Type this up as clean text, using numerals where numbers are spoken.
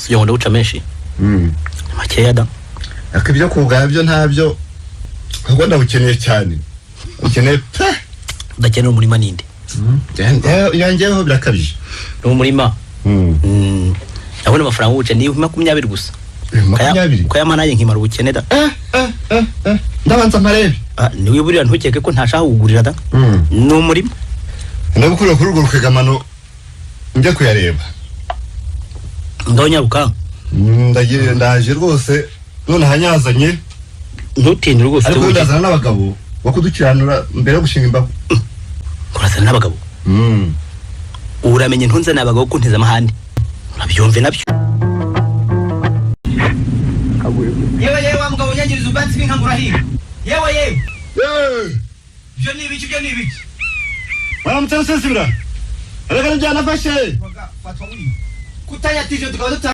Sio ndo uchameshi. Makeya da. Akibyo kugaya byo ntabyo. Kuko ndabukeneye cyane. Ukeneye pe. Ndakeneye umurima ninde. Yangeho birakabije. No umurima. Abone amafaranga uce ni 20 gusa. 20. Ko yamanaye nkimara ubukene da. Ndabanza marebe. Ni wiburira ntukeke ko ntashaka kugurira da. No umurima. Ndabukura kuri urwo rukegamano njye kuyareba. Ndonyaruka. Ndaje rwose none hanyazanye. Ntutinde rwose. Ariko ndazana n'abagabo bakudukiranura mbere yo gushinga imbaho. Kurasana n'abagabo. Uramenye ntunze n'abagabo kunteza amahandi. Urabyumve nabyo. Yewe wamugabo nyangiriza ubatsi nkangura higa. Yewe. Byo ni ibiki. Waramutse sesibira. Areka njyana fashe. Kutanya tije tukaba